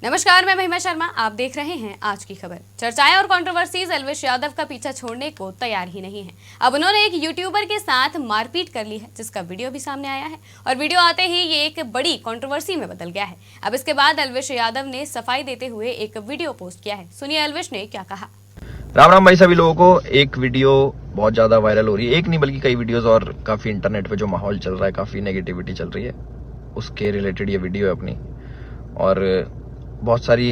नमस्कार, मैं महिमा शर्मा। आप देख रहे हैं आज की खबर। चर्चाएं और कंट्रोवर्सीज एल्विश यादव का पीछा छोड़ने को तैयार ही नहीं है। अब उन्होंने एक यूट्यूबर के साथ मारपीट कर ली है, जिसका वीडियो भी सामने आया है और वीडियो आते ही ये एक बड़ी कंट्रोवर्सी में बदल गया है। अब इसके बाद एल्विश यादव ने सफाई देते हुए एक वीडियो पोस्ट किया है। सुनिए एल्विश ने क्या कहा। राम राम भाई सभी लोगों को। एक वीडियो बहुत ज्यादा वायरल हो रही है, एक नहीं बल्कि कई वीडियोस, और काफी इंटरनेट पे जो माहौल चल रहा है, काफी नेगेटिविटी चल रही है, उसके रिलेटेड ये वीडियो है अपनी। और बहुत सारी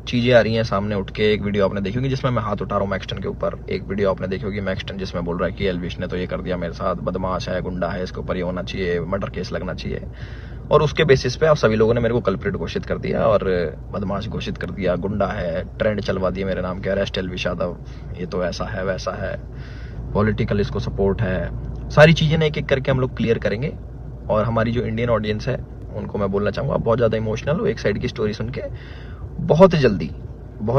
चीजें आ रही हैं सामने उठ के। एक वीडियो आपने देखी होगी जिसमें मैं हाथ उठा रहा हूँ मैक्सटन के ऊपर। एक वीडियो आपने देखी होगी मैक्सटन जिसमें बोल रहा है कि एल्विश ने तो ये कर दिया मेरे साथ, बदमाश है, गुंडा है, इसके ऊपर ये होना चाहिए, मर्डर केस लगना चाहिए। और उसके बेसिस पे आप सभी लोगों ने मेरे को कल्प्रिट घोषित कर दिया और बदमाश घोषित कर दिया, गुंडा है, ट्रेंड चलवा दिया मेरे नाम के, अरेस्ट एल्विश यादव, ये तो ऐसा है वैसा है, पॉलिटिकल इसको सपोर्ट है। सारी चीजें एक एक करके हम लोग क्लियर करेंगे। और हमारी जो इंडियन ऑडियंस है उनको मैं बोलना चाहूंगा, आप बहुत ज्यादा इमोशनल हो। एक साइड की स्टोरी सुन के बहुत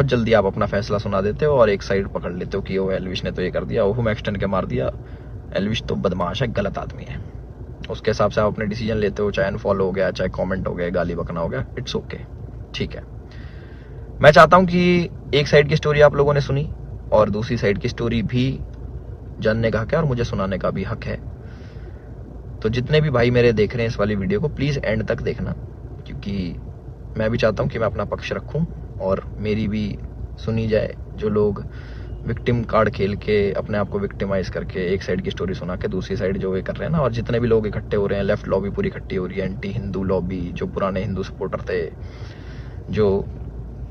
जल्दी आप अपना फैसला सुना देते हो और एक साइड पकड़ लेते हो कि ओ एल्विश ने तो ये कर दिया, ओह मैक्सटन के मार दिया, एल्विश तो बदमाश है, गलत आदमी है। उसके हिसाब से आप अपने डिसीजन लेते हो, चाहे अनफॉलो हो गया, चाहे कमेंट हो गया, गाली बकना हो गया, इट्स ओके, ठीक है। मैं चाहता हूं कि एक साइड की स्टोरी आप लोगों ने सुनी और दूसरी साइड की स्टोरी भी जानने का हक है और मुझे सुनाने का भी हक है। तो जितने भी भाई मेरे देख रहे हैं इस वाली वीडियो को, प्लीज एंड तक देखना, क्योंकि मैं भी चाहता हूं कि मैं अपना पक्ष रखूं और मेरी भी सुनी जाए। जो लोग विक्टिम कार्ड खेल के अपने आप को विक्टिमाइज करके एक साइड की स्टोरी सुना के दूसरी साइड जो वे कर रहे हैं ना, और जितने भी लोग इकट्ठे हो रहे हैं, लेफ्ट लॉबी पूरी इकट्ठी हो रही है, एंटी हिंदू लॉबी, जो पुराने हिंदू सपोर्टर थे, जो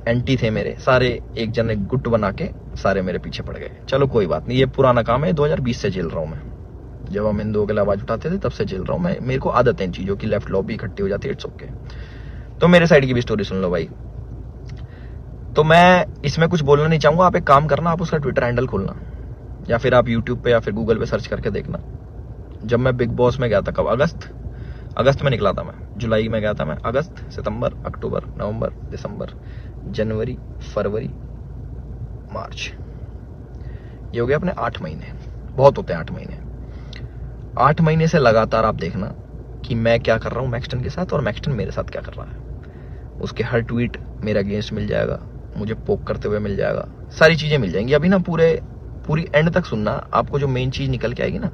एंटी थे मेरे, सारे एक जन गुट बना के सारे मेरे पीछे पड़ गए। चलो कोई बात नहीं, ये पुराना काम है, 2020 से झेल रहा हूं मैं। जब हम हिंदुओं के लिए आवाज उठाते थे तब से झेल रहा हूं मैं। मेरे को आदत है इन चीजों की, लेफ्ट लॉबी इकट्ठी हो जाती है, इट्स ओके। तो मेरे साइड की भी स्टोरी सुन लो भाई। तो मैं इसमें कुछ बोलना नहीं चाहूंगा। आप एक काम करना, आप उसका ट्विटर हैंडल खोलना या फिर आप यूट्यूब पे या फिर गूगल पे सर्च करके देखना। जब मैं बिग बॉस में गया था, कब, अगस्त में निकला था मैं, जुलाई में गया था मैं, अगस्त, सितंबर, अक्टूबर, नवंबर, दिसंबर, जनवरी, फरवरी, मार्च, ये हो गया अपने 8 महीने। बहुत होते हैं 8 महीने। 8 महीने से लगातार आप देखना कि मैं क्या कर रहा हूं मैक्सटन के साथ और मैक्सटन मेरे साथ क्या कर रहा है। उसके हर ट्वीट मेरे अगेंस्ट मिल जाएगा, मुझे पोक करते हुए मिल जाएगा, सारी चीजें मिल जाएंगी। अभी ना पूरी एंड तक सुनना, आपको जो मेन चीज निकल के आएगी ना,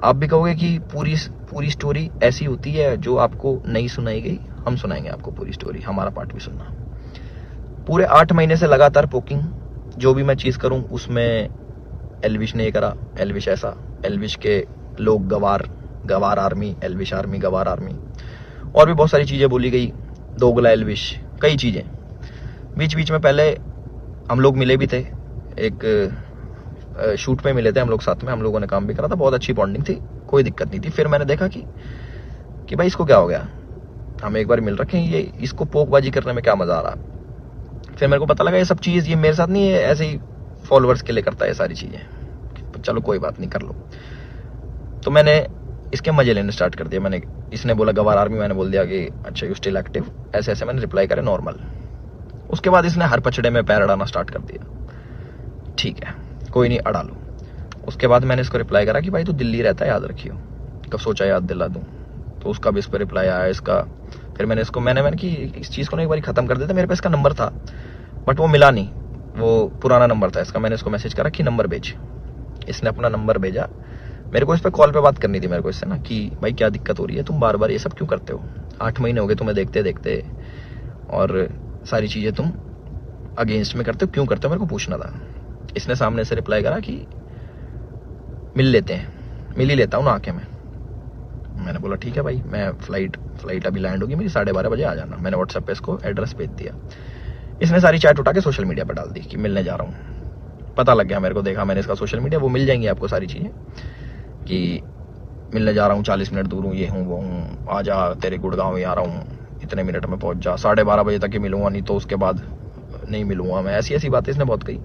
आप भी कहोगे कि पूरी स्टोरी ऐसी होती है जो आपको नहीं सुनाई गई। हम सुनाएंगे आपको पूरी स्टोरी, हमारा पार्ट भी सुनना। पूरे 8 महीने से लगातार पोकिंग, जो भी मैं चीज करूं उसमें एल्विश ने ये करा, एल्विश ऐसा, एल्विश के लोग गवार आर्मी, एल्विश आर्मी, गवार आर्मी, और भी बहुत सारी चीजें बोली गई, दोगला एल्विश, कई चीजें। बीच बीच में पहले हम लोग मिले भी थे, एक शूट पे मिले थे हम लोग साथ में, हम लोगों ने काम भी करा था, बहुत अच्छी बॉन्डिंग थी, कोई दिक्कत नहीं थी। फिर मैंने देखा कि भाई इसको क्या हो गया, हम एक बार मिल रखे हैं, ये इसको पोकबाजी करने में क्या मजा आ रहा। फिर मेरे को पता लगा ये सब चीज ये मेरे साथ नहीं है, ऐसे ही फॉलोअर्स के लिए करता है सारी चीजें। चलो कोई बात नहीं, कर लो। तो मैंने इसके मजे लेने स्टार्ट कर दिया। इसने बोला गवार आर्मी, मैंने बोल दिया कि अच्छा यू स्टिल एक्टिव, ऐसे ऐसे मैंने रिप्लाई करे नॉर्मल। उसके बाद इसने हर पचड़े में पैर अड़ाना स्टार्ट कर दिया। ठीक है, कोई नहीं, अड़ा लो। उसके बाद मैंने इसको रिप्लाई करा कि भाई तू दिल्ली रहता है, याद रखियो। कब सोचा याद दिला दूं, तो उसका भी इस पर रिप्लाई आया इसका। फिर मैंने कि इस चीज को ना एक बार खत्म कर देता। मेरे पास इसका नंबर था बट वो मिला नहीं, वो पुराना नंबर था इसका। मैंने इसको मैसेज करा कि नंबर भेज। इसने अपना नंबर भेजा। मेरे को इस पे कॉल पे बात करनी थी मेरे को इससे ना, कि भाई क्या दिक्कत हो रही है, तुम बार बार ये सब क्यों करते हो, 8 महीने हो गए तुम्हें देखते देखते, और सारी चीजें तुम अगेंस्ट में करते हो, क्यों करते हो, मेरे को पूछना था। इसने सामने से रिप्लाई करा कि मिल लेते हैं, मिल ही लेता हूँ ना आके मैं। मैंने बोला ठीक है भाई, मैं फ्लाइट अभी लैंड होगी मेरी, 12:30 बजे आ जाना। मैंने व्हाट्सएप पे इसको एड्रेस भेज दिया। इसने सारी चैट उठा के सोशल मीडिया पर डाल दी कि मिलने जा रहा हूँ। पता लग गया मेरे को, देखा मैंने इसका सोशल मीडिया, वो मिल जाएंगी आपको सारी चीजें कि मिलने जा रहा हूँ, 40 मिनट दूर हूँ, ये हूँ वो हूँ, आ जा, तेरे गुड़गांव ही आ रहा हूँ, इतने मिनट में पहुंच जा, 12:30 बजे तक ही मिलूंगा, नहीं तो उसके बाद नहीं मिलूंगा मैं। ऐसी बातें इसने बहुत कही।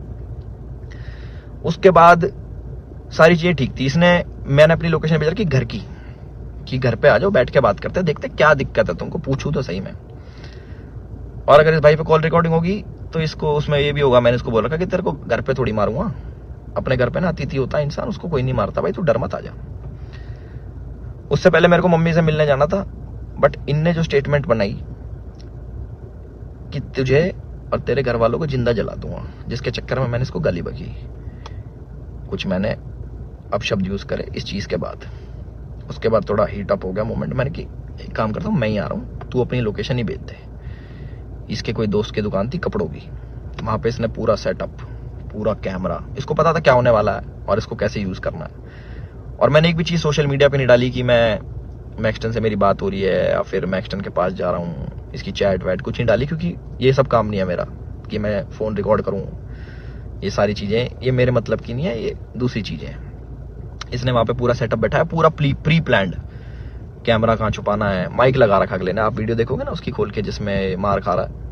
उसके बाद सारी चीजें ठीक थी। मैंने अपनी लोकेशन भेजा कि घर की, कि घर पे आ जाओ, बैठ के बात करते, देखते क्या दिक्कत है तुमको, पूछूं तो सही में। और अगर इस भाई पे कॉल रिकॉर्डिंग होगी तो इसको उसमें ये भी होगा, मैंने इसको बोल रखा कि तेरे को घर पे थोड़ी मारूंगा, अपने घर पे ना अतिथि होता है इंसान, उसको कोई नहीं मारता भाई, तू डर मत आ जा। उससे पहले मेरे को मम्मी से मिलने जाना था, बट इनने जो स्टेटमेंट बनाई कि तुझे और तेरे घर वालों को जिंदा जला दूंगा, जिसके चक्कर में मैंने इसको गाली बकी। कुछ मैंने अपशब्द यूज करे इस चीज के बाद। उसके बाद थोड़ा हीट अप हो गया मोमेंट। मैंने कि एक काम करता हूँ, मैं ही आ रहा हूँ, तू अपनी लोकेशन ही भेज दे। इसके कोई दोस्त की दुकान थी कपड़ों की, वहां पे इसने पूरा सेटअप, पूरा कैमरा, इसको पता था क्या होने वाला है और इसको कैसे यूज करना है। और मैंने एक भी चीज सोशल मीडिया पे नहीं डाली कि मैं मैक्सटन से मेरी बात हो रही है या फिर मैक्सटन के पास जा रहा हूँ, इसकी चैट वैट कुछ नहीं डाली, क्योंकि ये सब काम नहीं है मेरा कि मैं फोन रिकॉर्ड करूँ। ये सारी चीजें ये मेरे मतलब की नहीं है, ये दूसरी चीजें हैं। इसने वहां पे पूरा सेटअप बैठा है, पूरा प्री प्लान्ड, कैमरा कहाँ छुपाना है, माइक लगा रखा अगले ने। आप वीडियो देखोगे ना उसकी खोल के जिसमें मार खा रहा है,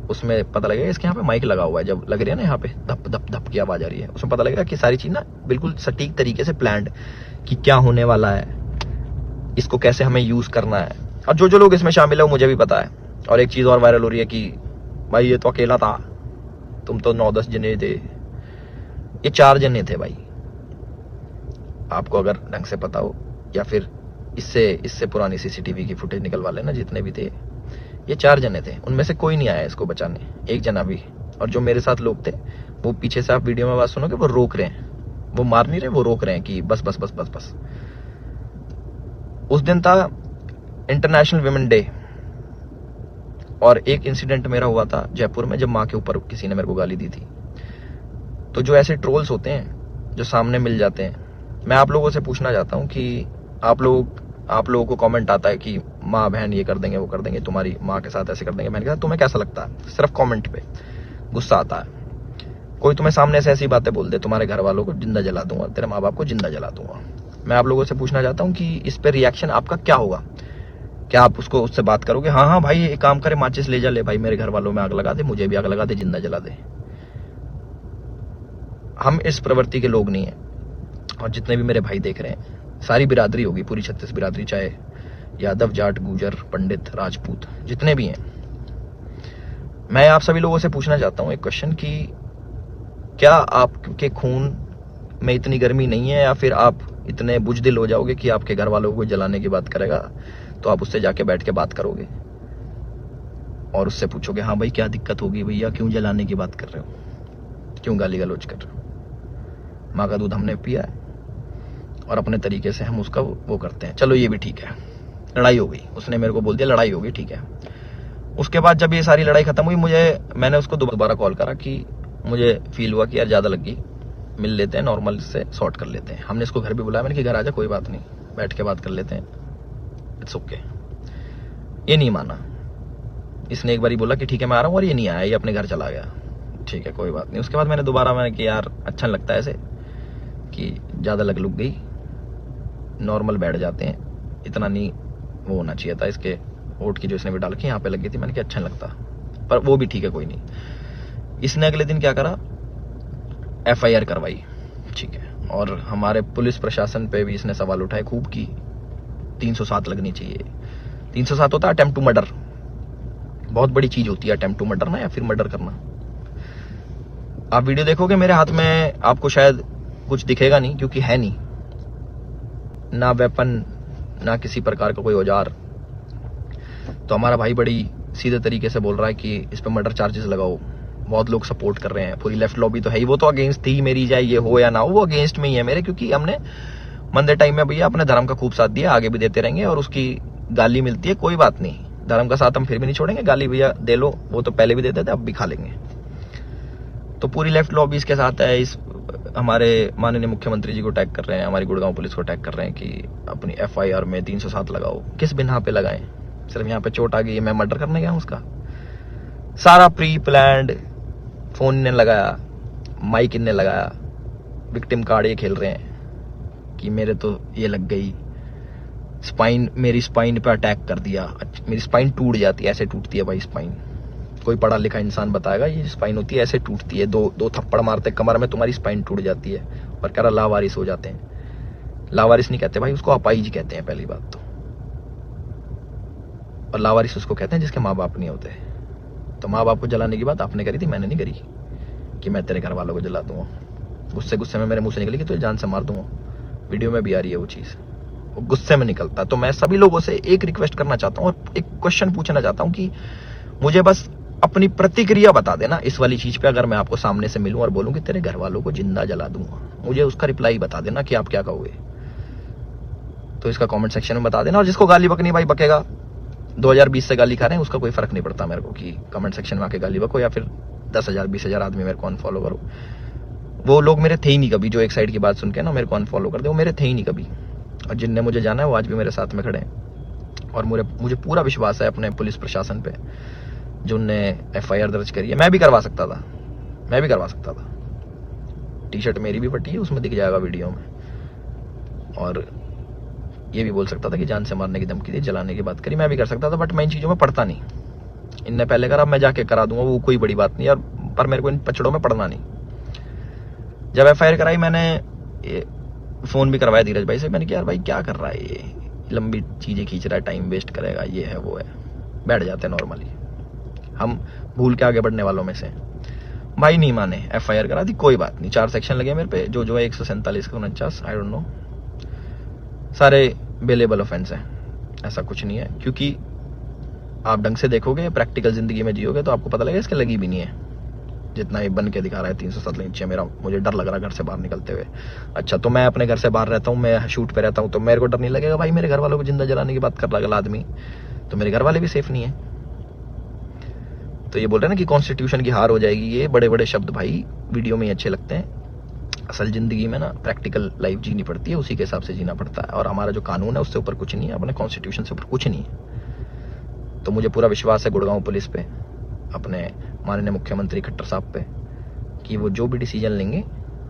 उसमें पता लगेगा इसके यहाँ पे माइक लगा हुआ है। जब लग रही है ना यहाँ पे धप धप धप की आवाज आ रही है, उसमें पता लगेगा कि सारी चीज ना बिल्कुल सटीक तरीके से प्लान्ड, कि क्या होने वाला है, इसको कैसे हमें यूज करना है। और जो जो लोग इसमें शामिल है वो मुझे भी पता है। और एक चीज और वायरल हो रही है कि भाई ये तो अकेला था, तुम तो 9-10 जने थे। ये 4 जने थे भाई, आपको अगर ढंग से पता हो, या फिर इससे पुरानी सीसीटीवी की फुटेज निकलवा लेना, जितने भी थे ये 4 जने थे। उनमें से कोई नहीं आया इसको बचाने, एक जना भी। और जो मेरे साथ लोग थे वो पीछे से, आप वीडियो में बात सुनोगे, वो रोक रहे हैं, वो मार नहीं रहे, वो रोक रहे हैं कि बस बस बस बस बस। उस दिन था इंटरनेशनल विमेन डे, और एक इंसिडेंट मेरा हुआ था जयपुर में, जब माँ के ऊपर किसी ने मेरे को गाली दी थी। तो जो ऐसे ट्रोल्स होते हैं जो सामने मिल जाते हैं, मैं आप लोगों से पूछना चाहता हूँ कि आप लोगों को कमेंट आता है कि माँ बहन ये कर देंगे, वो कर देंगे, तुम्हारी माँ के साथ ऐसे कर देंगे, बहन के साथ, तुम्हें कैसा लगता है? सिर्फ कमेंट पे गुस्सा आता है। कोई तुम्हें सामने से ऐसी बातें बोल दे, तुम्हारे घर वालों को जिंदा जला दूंगा, तेरे माँ बाप को जिंदा जला दूंगा, मैं आप लोगों से पूछना चाहता हूँ कि इस पे रिएक्शन आपका क्या होगा? क्या आप उससे बात करोगे, हाँ हाँ भाई एक काम करे, माचिस ले जा, ले भाई मेरे घर वालों में आग लगा दे, मुझे भी आग लगा दे, जिंदा जला दे? हम इस प्रवृत्ति के लोग नहीं है। और जितने भी मेरे भाई देख रहे हैं, सारी बिरादरी होगी, पूरी 36 बिरादरी, चाहे यादव, जाट, गुजर, पंडित, राजपूत, जितने भी हैं, मैं आप सभी लोगों से पूछना चाहता हूं एक क्वेश्चन कि क्या आपके खून में इतनी गर्मी नहीं है, या फिर आप इतने बुजदिल हो जाओगे कि आपके घर वालों को जलाने की बात करेगा तो आप उससे जाके बैठ के बात करोगे और उससे पूछोगे, हाँ भाई क्या दिक्कत होगी भैया, क्यों जलाने की बात कर रहे हो, क्यों गाली गलौज कर रहे हो? माँ का दूध हमने पिया है और अपने तरीके से हम उसका वो करते हैं। चलो ये भी ठीक है, लड़ाई हो गई, उसने मेरे को बोल दिया लड़ाई हो गई, ठीक है। उसके बाद जब ये सारी लड़ाई खत्म हुई, मैंने उसको दोबारा कॉल करा कि मुझे फील हुआ कि यार ज्यादा लग गई, मिल लेते हैं, नॉर्मल से सॉर्ट कर लेते हैं। हमने इसको घर भी बुलाया, मैंने कि घर आ जा, कोई बात नहीं, बैठ के बात कर लेते हैं, इट्स ओके। ये नहीं माना, इसने एक बार बोला कि ठीक है मैं आ रहा हूँ, और ये नहीं आया, ये अपने घर चला गया, ठीक है कोई बात नहीं। उसके बाद मैंने कि यार अच्छा लगता है ऐसे कि ज्यादा लग लुक गई, नॉर्मल बैठ जाते हैं, इतना नहीं वो होना चाहिए था। इसके वोट की जो इसने भी डाल के यहाँ पे लग गई थी, मैंने कि अच्छा लगता, पर वो भी ठीक है कोई नहीं। इसने अगले दिन क्या करा, FIR करवाई, ठीक है। और हमारे पुलिस प्रशासन पे भी इसने सवाल उठाए खूब की 307 लगनी चाहिए। 307 होता है अटेम्प्ट टू मर्डर, बहुत बड़ी चीज होती है अटेम्प्ट टू मर्डर ना, या फिर मर्डर करना। आप वीडियो देखोगे मेरे हाथ में, आपको शायद कुछ दिखेगा नहीं, क्योंकि है नहीं ना वेपन, ना किसी प्रकार का कोई औजार। तो हमारा भाई बड़ी सीधे तरीके से बोल रहा है कि इस पे मर्डर चार्जेस लगाओ। बहुत लोग सपोर्ट कर रहे हैं, पूरी लेफ्ट लॉबी तो है ही, वो तो अगेंस्ट थी मेरी, चाहे ये हो या ना हो, वो अगेंस्ट में ही है मेरे, क्योंकि हमने मंदे टाइम में भैया अपने धर्म का खूब साथ दिया, आगे भी देते रहेंगे। और उसकी गाली मिलती है, कोई बात नहीं, धर्म का साथ हम फिर भी नहीं छोड़ेंगे, गाली भैया दे लो, वो तो पहले भी देते थे, अब भी खा लेंगे। तो पूरी लेफ्ट लॉबी इसके साथ है। इस हमारे माननीय मुख्यमंत्री जी को टैग कर रहे हैं, हमारी गुड़गांव पुलिस को टैग कर रहे हैं कि अपनी FIR में 307 लगाओ। किस बिना पे लगाएं? सिर्फ यहाँ पे चोट आ गई, मैं मर्डर करने गया हूँ उसका? सारा प्री प्लान्ड, फोन इनने लगाया, माइक इनने लगाया, विक्टिम कार्ड ये खेल रहे हैं कि मेरे तो ये लग गई स्पाइन, मेरी स्पाइन पे अटैक कर दिया, मेरी स्पाइन टूट जाती है, ऐसे टूटती है भाई स्पाइन। कोई पढ़ा लिखा इंसान बताएगा ये स्पाइन होती है, ऐसे टूटती है, दो थप्पड़ मारते कमर में, तुम्हारी स्पाइन टूट जाती है। और कह रहा लावारिस हो जाते हैं। लावारिस नहीं कहते भाई, उसको अपाहिज कहते हैं पहली बात तो। और लावारिस उसको कहते हैं जिसके माँ बाप नहीं होते। तो माँ बाप को जलाने की बात आपने करी थी, मैंने नहीं करी कि मैं तेरे घर वालों को जला दूंगा। गुस्से में मेरे मुंह से निकली कि तुझे जान से मार दूंगा। वीडियो में भी आ रही है वो चीज, वो गुस्से में निकलता। तो मैं सभी लोगों से एक रिक्वेस्ट करना चाहता हूँ और एक क्वेश्चन पूछना चाहता हूँ कि मुझे बस अपनी प्रतिक्रिया बता देना इस वाली चीज पे। अगर मैं आपको सामने से मिलूं और बोलूं कि तेरे घर वालों को जिंदा जला दूंगा, मुझे उसका रिप्लाई बता देना कि आप क्या कहोगे। तो इसका कमेंट सेक्शन में बता देना। और जिसको गाली बकनी भाई बकेगा, 2020 से गाली खा रहे हैं, उसका कोई फर्क नहीं पड़ता मेरे को कि कमेंट सेक्शन में आके गाली बको या फिर 10,000 20,000 आदमी मेरे को अनफॉलो करो। वो लोग मेरे थे ही नहीं कभी, जो एक साइड की बात सुन के ना मेरे को अनफॉलो कर दे, वो मेरे थे ही नहीं कभी। और जिनने मुझे जाना है वो आज भी मेरे साथ में खड़े हैं। और मुझे पूरा विश्वास है अपने पुलिस प्रशासन पे, जो उनने FIR दर्ज करी है। मैं भी करवा सकता था, टी-शर्ट मेरी भी फटी है, उसमें दिख जाएगा वीडियो में। और ये भी बोल सकता था कि जान से मारने की धमकी दी, जलाने की बात करी, मैं भी कर सकता था, बट मैं इन चीजों में पढ़ता नहीं। इनने पहले करा, मैं जाके करा दूंगा, वो कोई बड़ी बात नहीं। और पर मेरे को इन पचड़ों में पढ़ना नहीं। जब FIR कराई, मैंने फोन भी करवाया धीरज भाई से। मैंने कहा यार भाई क्या कर रहा है ये, लंबी चीजें खींच रहा है, टाइम वेस्ट करेगा, ये है वो है। बैठ जाते हैं नॉर्मली, हम भूल के आगे बढ़ने वालों में से। भाई नहीं माने, FIR करा दी, कोई बात नहीं। 4 सेक्शन लगे मेरे पे, जो है 147 का 49, आई डोंट नो, सारे बेलेबल ऑफेंस है। ऐसा कुछ नहीं है, क्योंकि आप ढंग से देखोगे, प्रैक्टिकल जिंदगी में जियोगे तो आपको पता लगेगा इसके लगी भी नहीं है। जितना ये बन के दिखा रहा है 307 नीचे, मुझे डर लग रहा है घर से बाहर निकलते हुए। अच्छा, तो मैं अपने घर से बाहर रहता हूँ, मैं शूट पे रहता हूँ, तो मेरे को डर नहीं लगेगा? भाई मेरे घर वालों को जिंदा जलाने की बात कर रहा अगला आदमी, तो मेरे घर वाले भी सेफ नहीं है। तो ये बोल रहे हैं ना कि कॉन्स्टिट्यूशन की हार हो जाएगी, ये बड़े बड़े शब्द भाई वीडियो में ही अच्छे लगते हैं। असल जिंदगी में ना प्रैक्टिकल लाइफ जीनी पड़ती है, उसी के हिसाब से जीना पड़ता है। और हमारा जो कानून है उससे ऊपर कुछ नहीं है, अपने कॉन्स्टिट्यूशन से ऊपर कुछ नहीं है। तो मुझे पूरा विश्वास है गुड़गांव पुलिस पे, अपने माननीय मुख्यमंत्री खट्टर साहब पे, कि वो जो भी डिसीजन लेंगे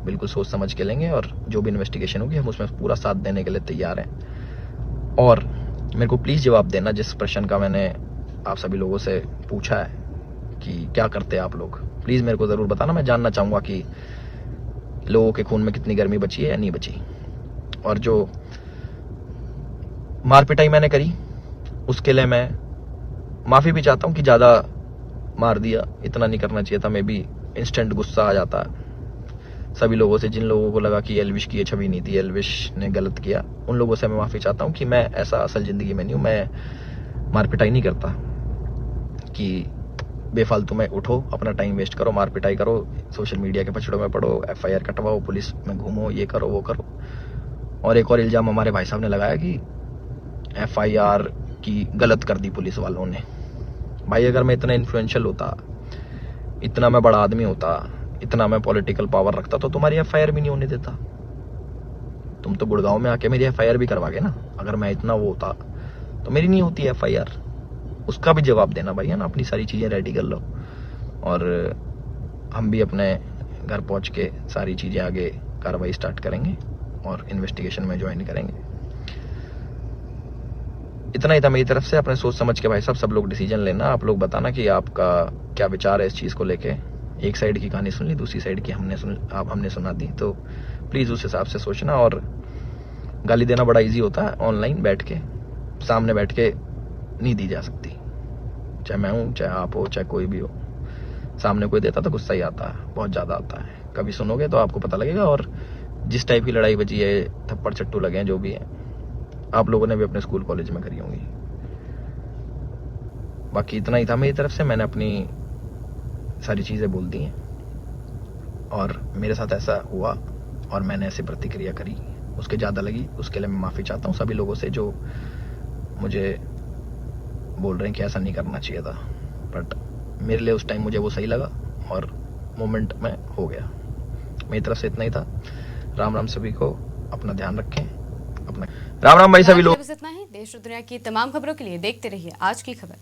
बिल्कुल सोच समझ के लेंगे, और जो भी इन्वेस्टिगेशन होगी हम उसमें पूरा साथ देने के लिए तैयार हैं। और मेरे को प्लीज जवाब देना जिस प्रश्न का मैंने आप सभी लोगों से पूछा है कि क्या करते हैं आप लोग, प्लीज मेरे को जरूर बताना। मैं जानना चाहूंगा कि लोगों के खून में कितनी गर्मी बची है या नहीं बची। और जो मार पिटाई मैंने करी उसके लिए मैं माफी भी चाहता हूं कि ज्यादा मार दिया, इतना नहीं करना चाहिए था। मैं भी इंस्टेंट गुस्सा आ जाता है सभी लोगों से, जिन लोगों को लगा कि एल्विश की ये छवि नहीं थी, एल्विश ने गलत किया, उन लोगों से मैं माफी चाहता हूं कि मैं ऐसा असल जिंदगी में नहीं हूं। मैं मार पिटाई नहीं करता कि बेफालतू में उठो, अपना टाइम वेस्ट करो, मार पिटाई करो, सोशल मीडिया के पछड़ों में पड़ो, FIR कटवाओ, पुलिस में घूमो, ये करो वो करो। और एक और इल्जाम हमारे भाई साहब ने लगाया कि FIR की गलत कर दी पुलिस वालों ने। भाई अगर मैं इतना इन्फ्लुएंशियल होता, इतना मैं बड़ा आदमी होता, इतना मैं पॉलिटिकल पावर रखता, तो तुम्हारी FIR भी नहीं होने देता। तुम तो गुड़गांव में आके मेरी FIR भी करवा गए ना। अगर मैं इतना वो होता तो मेरी नहीं होती FIR। उसका भी जवाब देना भाई, है ना। अपनी सारी चीजें रेडी कर लो, और हम भी अपने घर पहुंच के सारी चीजें आगे कार्रवाई स्टार्ट करेंगे और इन्वेस्टिगेशन में ज्वाइन करेंगे। इतना ही था मेरी तरफ से। अपने सोच समझ के भाई साहब सब लोग डिसीजन लेना। आप लोग बताना कि आपका क्या विचार है इस चीज को लेके। एक साइड की कहानी सुन ली, दूसरी साइड की हमने सुना दी, तो प्लीज उस हिसाब से सोचना। और गाली देना बड़ा इजी होता है, ऑनलाइन बैठ के, सामने बैठ के नहीं दी जा सकती। चाहे मैं हूं, चाहे आप हो, चाहे कोई भी हो, सामने कोई देता तो गुस्सा ही आता है, बहुत ज्यादा आता है। कभी सुनोगे तो आपको पता लगेगा। और जिस टाइप की लड़ाई बची है, थप्पड़ चट्टू लगे हैं, जो भी है, आप लोगों ने भी अपने स्कूल कॉलेज में करी होंगी। बाकी इतना ही था मेरी तरफ से। मैंने अपनी सारी चीजें बोल दी हैं, और मेरे साथ ऐसा हुआ और मैंने ऐसी प्रतिक्रिया करी, उसके ज्यादा लगी, उसके लिए मैं माफी चाहता हूँ सभी लोगों से जो मुझे बोल रहे हैं कि ऐसा नहीं करना चाहिए था। बट मेरे लिए उस टाइम मुझे वो सही लगा और मोमेंट में हो गया। मेरी तरफ से इतना ही था। राम राम सभी को, अपना ध्यान रखें। अपना राम राम भाई सभी लोग। बस इतना ही। देश और दुनिया की तमाम खबरों के लिए देखते रहिए आज की खबर।